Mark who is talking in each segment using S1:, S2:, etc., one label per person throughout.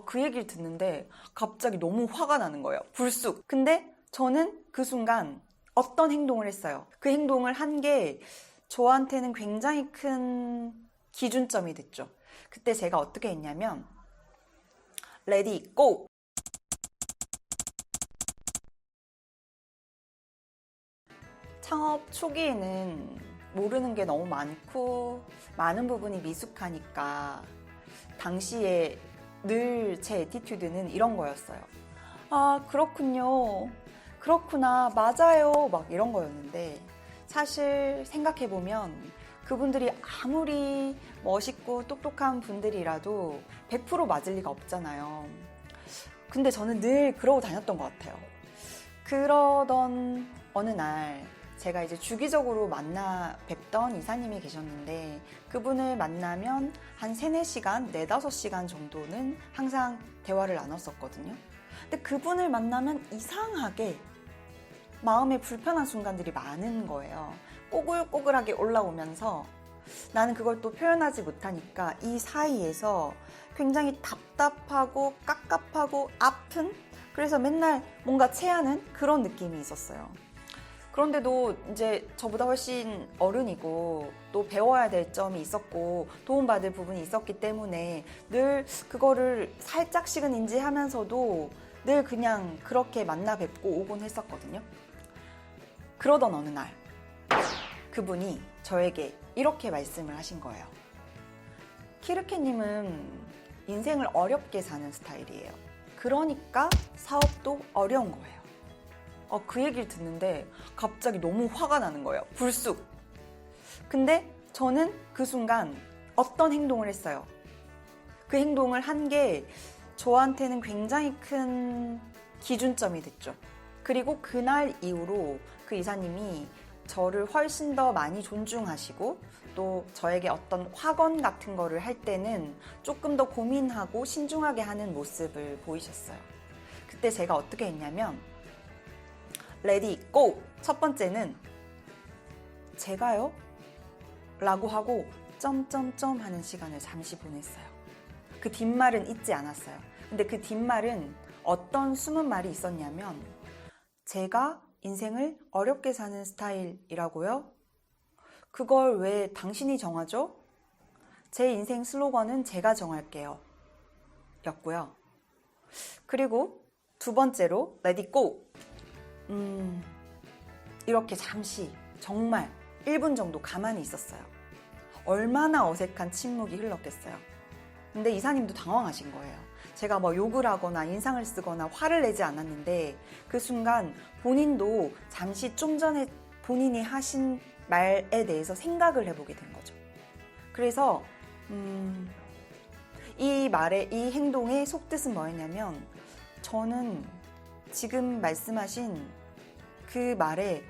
S1: 그 얘기를 듣는데 갑자기 너무 화가 나는 거예요. 불쑥. 근데 저는 그 순간 어떤 행동을 했어요. 그 행동을 한 게 저한테는 굉장히 큰 기준점이 됐죠. 그때 제가 어떻게 했냐면 레디 고! 창업 초기에는 모르는 게 너무 많고 많은 부분이 미숙하니까 당시에 늘 제 애티튜드는 이런 거였어요. 아, 그렇군요. 그렇구나. 맞아요. 막 이런 거였는데 사실 생각해보면 그분들이 아무리 멋있고 똑똑한 분들이라도 100% 맞을 리가 없잖아요. 근데 저는 늘 그러고 다녔던 것 같아요. 그러던 어느 날 제가 이제 주기적으로 만나 뵙던 이사님이 계셨는데 그분을 만나면 한 3, 4시간, 4, 5시간 정도는 항상 대화를 나눴었거든요. 근데 그분을 만나면 이상하게 마음에 불편한 순간들이 많은 거예요. 꼬글꼬글하게 올라오면서 나는 그걸 또 표현하지 못하니까 이 사이에서 굉장히 답답하고 깝깝하고 아픈, 그래서 맨날 뭔가 체하는 그런 느낌이 있었어요. 그런데도 이제 저보다 훨씬 어른이고 또 배워야 될 점이 있었고 도움받을 부분이 있었기 때문에 늘 그거를 살짝씩은 인지하면서도 늘 그냥 그렇게 만나 뵙고 오곤 했었거든요. 그러던 어느 날 그분이 저에게 이렇게 말씀을 하신 거예요. 키르케님은 인생을 어렵게 사는 스타일이에요. 그러니까 사업도 어려운 거예요. 그 얘기를 듣는데 갑자기 너무 화가 나는 거예요. 불쑥. 근데 저는 그 순간 어떤 행동을 했어요. 그 행동을 한 게 저한테는 굉장히 큰 기준점이 됐죠. 그리고 그날 이후로 그 이사님이 저를 훨씬 더 많이 존중하시고 또 저에게 어떤 확언 같은 거를 할 때는 조금 더 고민하고 신중하게 하는 모습을 보이셨어요. 그때 제가 어떻게 했냐면 레디 고! 첫 번째는 제가요? 라고 하고 점점점 하는 시간을 잠시 보냈어요. 그 뒷말은 잊지 않았어요. 근데 그 뒷말은 어떤 숨은 말이 있었냐면 제가 인생을 어렵게 사는 스타일이라고요? 그걸 왜 당신이 정하죠? 제 인생 슬로건은 제가 정할게요. 였고요. 그리고 두 번째로 레디 고! 이렇게 잠시 정말 1분 정도 가만히 있었어요. 얼마나 어색한 침묵이 흘렀겠어요. 근데 이사님도 당황하신 거예요. 제가 뭐 욕을 하거나 인상을 쓰거나 화를 내지 않았는데 그 순간 본인도 잠시 좀 전에 본인이 하신 말에 대해서 생각을 해보게 된 거죠. 그래서 이 말의 이 행동의 속뜻은 뭐였냐면 저는 지금 말씀하신 그 말에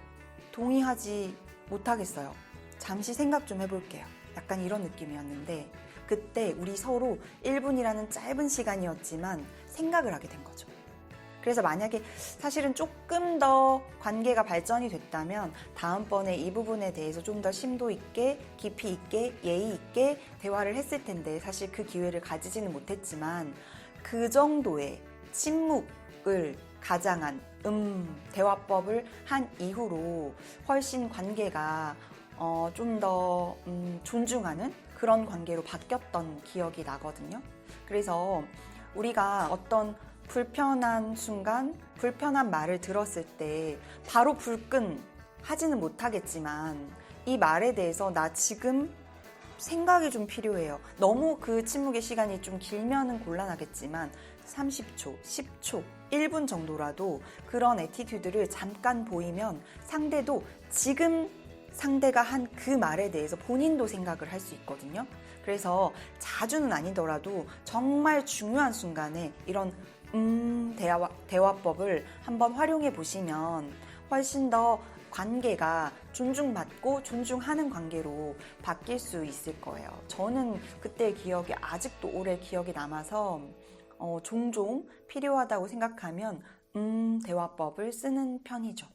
S1: 동의하지 못하겠어요. 잠시 생각 좀 해볼게요. 약간 이런 느낌이었는데 그때 우리 서로 1분이라는 짧은 시간이었지만 생각을 하게 된 거죠. 그래서 만약에 사실은 조금 더 관계가 발전이 됐다면 다음번에 이 부분에 대해서 좀 더 심도 있게 깊이 있게 예의 있게 대화를 했을 텐데 사실 그 기회를 가지지는 못했지만 그 정도의 침묵을 가장한 대화법을 한 이후로 훨씬 관계가 좀 더 존중하는 그런 관계로 바뀌었던 기억이 나거든요. 그래서 우리가 어떤 불편한 순간, 불편한 말을 들었을 때 바로 불끈 하지는 못하겠지만 이 말에 대해서 나 지금 생각이 좀 필요해요. 너무 그 침묵의 시간이 좀 길면은 곤란하겠지만 30초, 10초, 1분 정도라도 그런 애티튜드를 잠깐 보이면 상대도 지금 상대가 한 그 말에 대해서 본인도 생각을 할 수 있거든요. 그래서 자주는 아니더라도 정말 중요한 순간에 이런 대화법을 한번 활용해 보시면 훨씬 더 관계가 존중받고 존중하는 관계로 바뀔 수 있을 거예요. 저는 그때의 기억이 아직도 오래 기억이 남아서 종종 필요하다고 생각하면 대화법을 쓰는 편이죠.